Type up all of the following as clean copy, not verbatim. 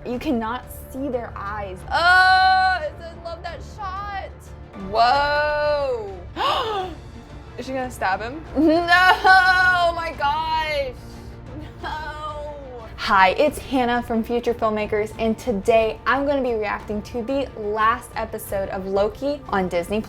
You cannot see their eyes. Oh, I love that shot. Whoa. Is she gonna stab him? No, oh my gosh. No. Hi, it's Hannah from Future FilmMakers, and today I'm gonna be reacting to the last episode of Loki on Disney+.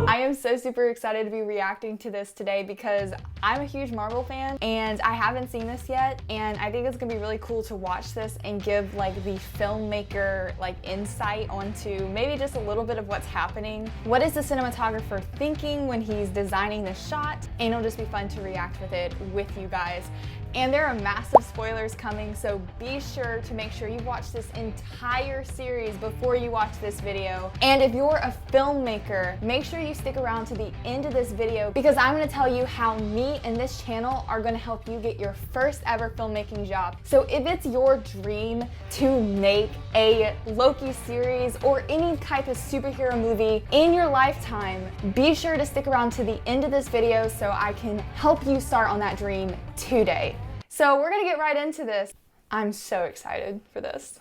I am so super excited to be reacting to this today because I'm a huge Marvel fan and I haven't seen this yet, and I think it's gonna be really cool to watch this and give like the filmmaker like insight onto maybe just a little bit of what's happening. What is the cinematographer thinking when he's designing the shot? And it'll just be fun to react with it with you guys. And there are massive spoilers coming, so be sure to make sure you watch this entire series before you watch this video. And if you're a filmmaker, make sure you stick around to the end of this video because I'm gonna tell you how me and this channel are gonna help you get your first ever filmmaking job. So if it's your dream to make a Loki series or any type of superhero movie in your lifetime, be sure to stick around to the end of this video so I can help you start on that dream today. So we're gonna get right into this. I'm so excited for this.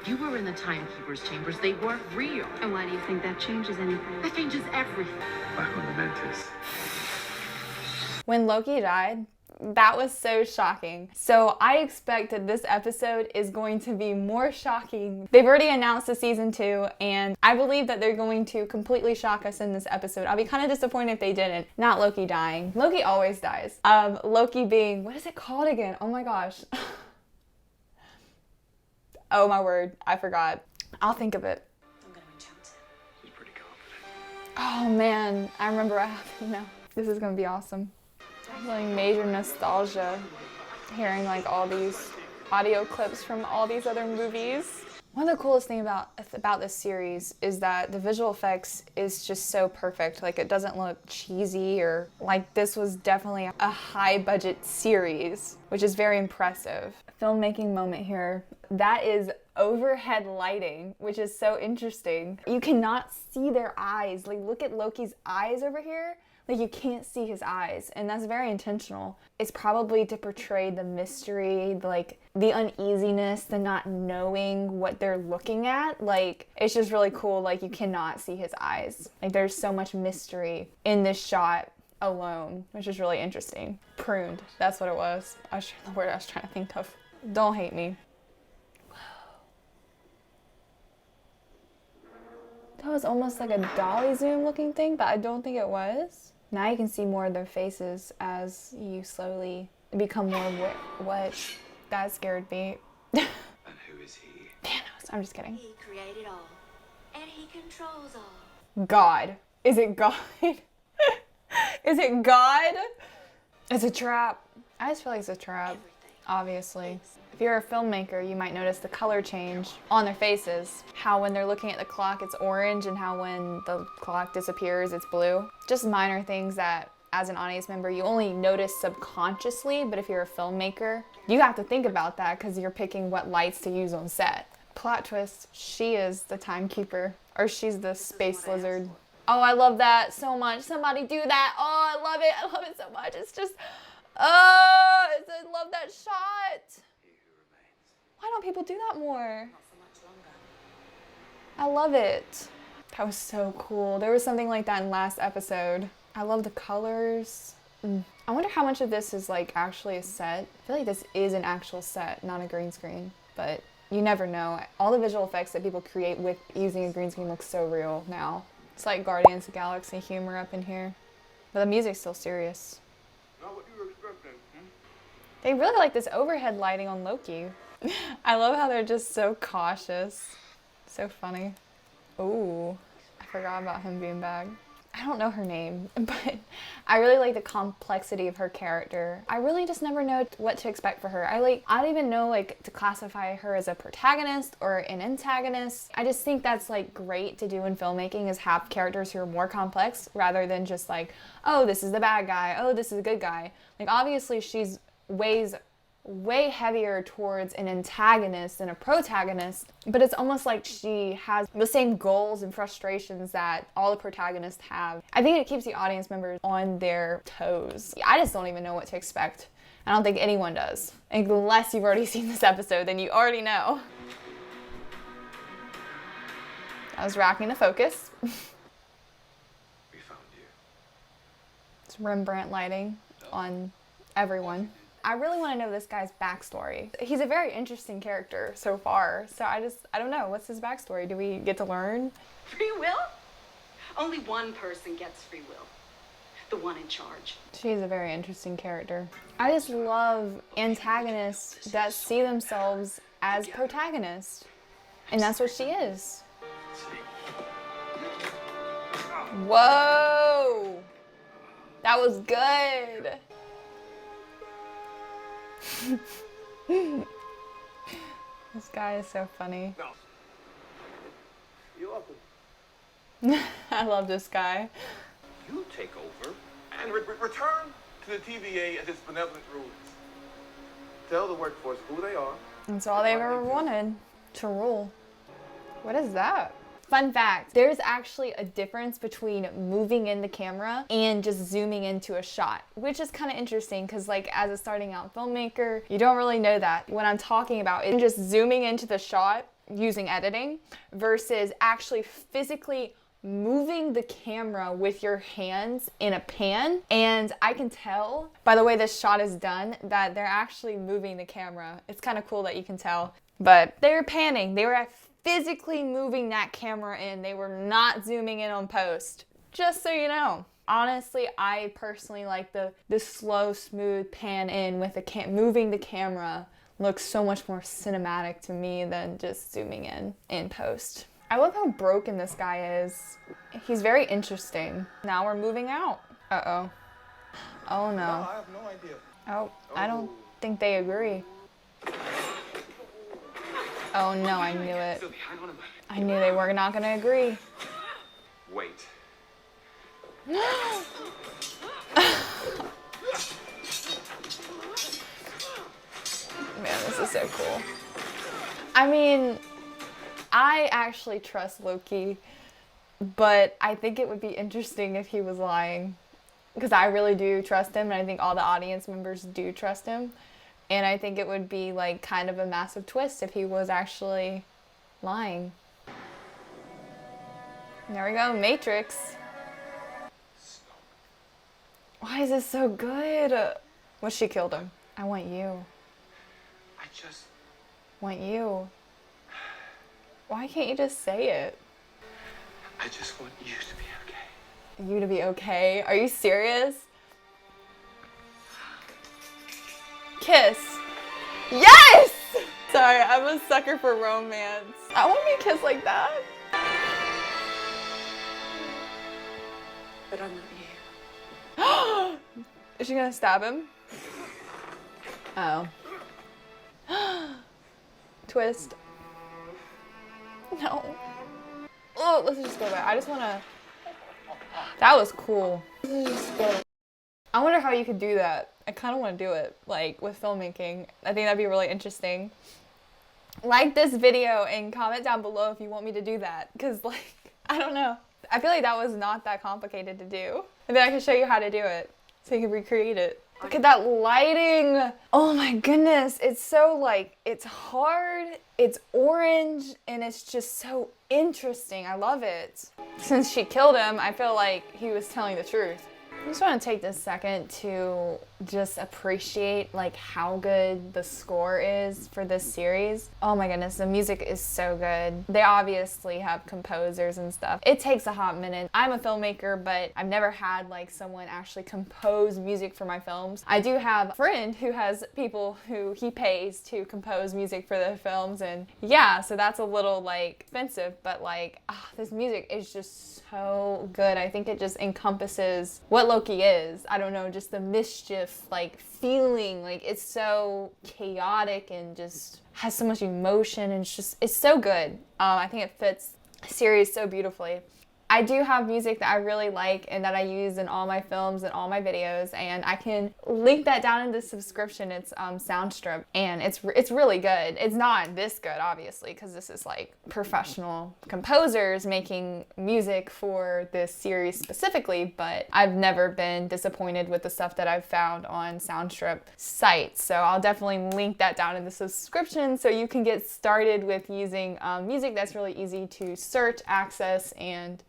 You were in the timekeeper's chambers. They weren't real. And why do you think that changes anything? That changes everything. Back on the Mantis. When Loki died, that was so shocking. So I expect that this episode is going to be more shocking. They've already announced the season 2, and I believe that they're going to completely shock us in this episode. I'll be kind of disappointed if they didn't. Not Loki dying. Loki always dies. Loki being, what is it called again? Oh my gosh. Oh my word, I forgot. I'll think of it. I'm gonna reach out to him. She's pretty confident. Oh man, I remember what happened now. This is gonna be awesome. I'm feeling major nostalgia hearing like all these audio clips from all these other movies. One of the coolest things about this series is that the visual effects is just so perfect. Like, it doesn't look cheesy, or like this was definitely a high budget series, which is very impressive. Filmmaking moment here. That is overhead lighting, which is so interesting. You cannot see their eyes. Like, look at Loki's eyes over here. Like, you can't see his eyes, and that's very intentional. It's probably to portray the mystery, like the uneasiness, the not knowing what they're looking at. Like, it's just really cool. Like, you cannot see his eyes. Like, there's so much mystery in this shot alone, which is really interesting. Pruned, that's what it was. The word I was trying to think of. Don't hate me. That was almost like a dolly zoom looking thing, but I don't think it was. Now you can see more of their faces as you slowly become more what? That scared me. And who is he? Thanos, I'm just kidding. He created all, and he controls all. God. Is it God? Is it God? It's a trap. I just feel like it's a trap, obviously. If you're a filmmaker, you might notice the color change on their faces. How when they're looking at the clock, it's orange, and how when the clock disappears, it's blue. Just minor things that, as an audience member, you only notice subconsciously, but if you're a filmmaker, you have to think about that because you're picking what lights to use on set. Plot twist, she is the timekeeper, or she's the space lizard. Oh, I love that so much. Somebody do that. Oh, I love it. I love it so much. It's just, oh, I love that shot. Why don't people do that more? Not for much longer. I love it. That was so cool. There was something like that in last episode. I love the colors. I wonder how much of this is like actually a set. I feel like this is an actual set, not a green screen, but you never know. All the visual effects that people create with using a green screen look so real now. It's like Guardians of the Galaxy humor up in here. But the music's still serious. Not what you were expecting. They really like this overhead lighting on Loki. I love how they're just so cautious. So funny. Ooh, I forgot about him being back. I don't know her name, but I really like the complexity of her character. I really just never know what to expect for her. I don't even know like to classify her as a protagonist or an antagonist. I just think that's like great to do in filmmaking, is have characters who are more complex rather than just like, oh, this is the bad guy, oh, this is the good guy. Like, obviously she's weighs way heavier towards an antagonist than a protagonist, but it's almost like she has the same goals and frustrations that all the protagonists have. I think it keeps the audience members on their toes. I just don't even know what to expect. I don't think anyone does. Unless you've already seen this episode, then you already know. I was racking the focus. We found you. It's Rembrandt lighting on everyone. I really want to know this guy's backstory. He's a very interesting character so far, so I don't know. What's his backstory? Do we get to learn? Free will? Only one person gets free will. The one in charge. She's a very interesting character. I just love antagonists that see themselves as protagonists. And that's what she is. Whoa! That was good. This guy is so funny. You're welcome. I love this guy. You take over and return to the TVA and its benevolent rulers. Tell the workforce who they are. That's all they've ever wanted, to rule. What is that? Fun fact, there's actually a difference between moving in the camera and just zooming into a shot, which is kind of interesting because like as a starting out filmmaker, you don't really know that. What I'm talking about is just zooming into the shot using editing versus actually physically moving the camera with your hands in a pan. And I can tell by the way this shot is done that they're actually moving the camera. It's kind of cool that you can tell, but they were panning. They were physically moving that camera in. They were not zooming in on post, just so you know. Honestly, I personally like the slow, smooth pan in with the moving the camera. Looks so much more cinematic to me than just zooming in post. I love how broken this guy is. He's very interesting. Now we're moving out. Uh-oh. Oh no. I have no idea. Oh, I don't think they agree. Oh no, I knew it. I knew they were not gonna agree. Wait. Man, this is so cool. I mean, I actually trust Loki, but I think it would be interesting if he was lying. Because I really do trust him, and I think all the audience members do trust him. And I think it would be like kind of a massive twist if he was actually lying. There we go, Matrix. Why is this so good? Well, she killed him. I want you. I just Want you. Why can't you just say it? I just want you to be okay. You to be okay? Are you serious? Kiss. Yes! Sorry, I'm a sucker for romance. I want to be kissed like that. But I'm not you. Is she gonna stab him? Oh. Twist. No. Oh, let's just go back. I just wanna... That was cool. I wonder how you could do that. I kind of want to do it, like, with filmmaking. I think that'd be really interesting. Like this video and comment down below if you want me to do that. Because, like, I don't know. I feel like that was not that complicated to do. And then I can show you how to do it so you can recreate it. Look at that lighting. Oh my goodness. It's so, like, it's hard, it's orange, and it's just so interesting. I love it. Since she killed him, I feel like he was telling the truth. I just want to take this second to just appreciate like how good the score is for this series. Oh my goodness, the music is so good. They obviously have composers and stuff. It takes a hot minute. I'm a filmmaker, but I've never had like someone actually compose music for my films. I do have a friend who has people who he pays to compose music for their films, and yeah, so that's a little like expensive, but like this music is just so good. I think it just encompasses what Loki is. I don't know, just the mischief, like feeling, like it's so chaotic and just has so much emotion, and it's so good. I think it fits the series so beautifully. I do have music that I really like and that I use in all my films and all my videos, and I can link that down in the subscription. It's Soundstrip, and it's really good. It's not this good, obviously, because this is like professional composers making music for this series specifically, but I've never been disappointed with the stuff that I've found on Soundstrip sites. So I'll definitely link that down in the subscription so you can get started with using music that's really easy to search, access, and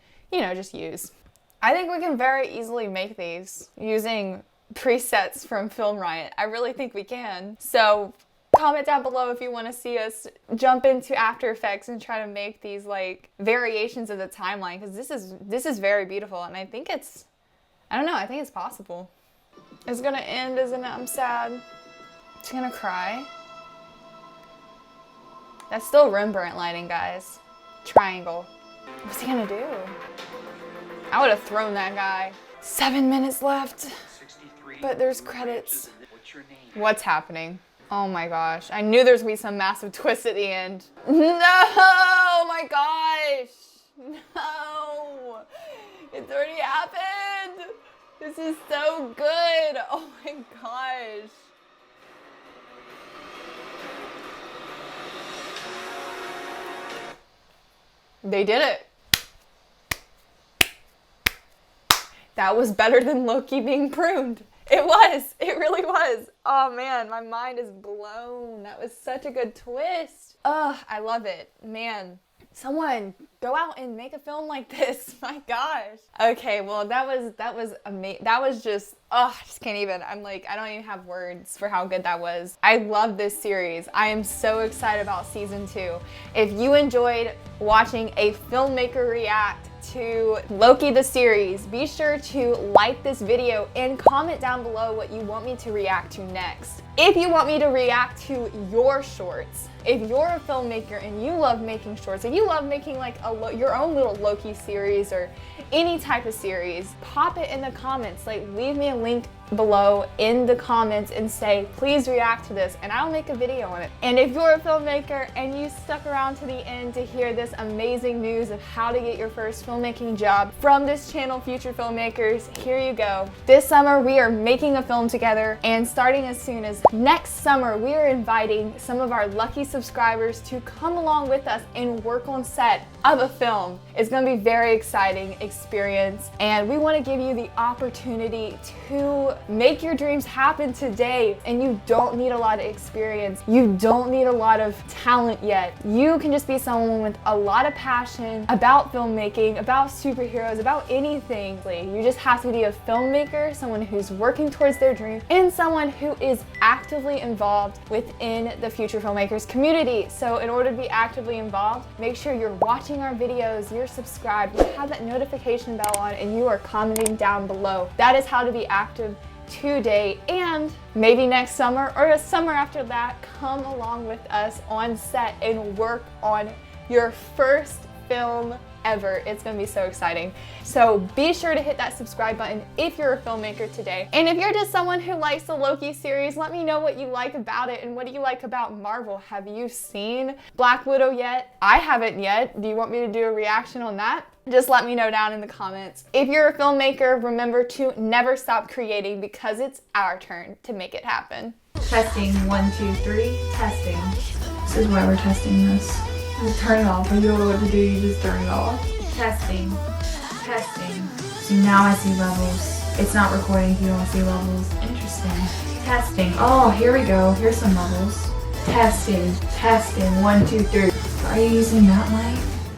just use. I think we can very easily make these using presets from Film Riot. I really think we can. So comment down below if you want to see us jump into After Effects and try to make these like variations of the timeline, because this is very beautiful, and I think it's, I don't know, I think it's possible. It's gonna end, isn't it? I'm sad. It's gonna cry. That's still Rembrandt lighting, guys. Triangle. What's he gonna do? I would have thrown that guy. 7 minutes left. But there's credits. What's happening? Oh my gosh. I knew there's gonna be some massive twist at the end. No! Oh my gosh! No! It's already happened! This is so good! Oh my gosh. They did it. That was better than Loki being pruned. It was. It really was. Oh man, my mind is blown. That was such a good twist. Ugh, I love it. Man, someone go out and make a film like this. My gosh. Okay, well that was amazing. That was just, I just can't even. I'm like, I don't even have words for how good that was. I love this series. I am so excited about season 2. If you enjoyed watching a filmmaker react to Loki the series, be sure to like this video and comment down below what you want me to react to next. If you want me to react to your shorts, if you're a filmmaker and you love making shorts, and you love making like your own little Loki series or any type of series, pop it in the comments. Like, leave me a link below in the comments and say, please react to this, and I'll make a video on it. And if you're a filmmaker and you stuck around to the end to hear this amazing news of how to get your first filmmaking job from this channel, Future FilmMakers, here you go. This summer we are making a film together, and starting as soon as next summer we are inviting some of our lucky subscribers to come along with us and work on set of a film. It's going to be a very exciting experience, and we want to give you the opportunity to make your dreams happen today. And you don't need a lot of experience. You don't need a lot of talent yet. You can just be someone with a lot of passion about filmmaking, about superheroes, about anything. You just have to be a filmmaker, someone who's working towards their dream, and someone who is actively involved within the Future FilmMakers community. So in order to be actively involved, make sure you're watching our videos, you're subscribed, you have that notification bell on, and you are commenting down below. That is how to be active today, and maybe next summer or a summer after that, come along with us on set and work on your first film ever. It's gonna be so exciting. So be sure to hit that subscribe button if you're a filmmaker today. And if you're just someone who likes the Loki series, let me know what you like about it and what do you like about Marvel. Have you seen Black Widow yet? I haven't yet. Do you want me to do a reaction on that? Just let me know down in the comments. If you're a filmmaker, remember to never stop creating, because it's our turn to make it happen. Testing, 1, 2, 3, testing. This is why we're testing this. Just turn it off. When you don't know what to do, you just turn it off. Testing. Testing. So now I see levels. It's not recording if you don't see levels. Interesting. Testing. Oh, here we go. Here's some levels. Testing. Testing. 1, 2, 3. Are you using that light?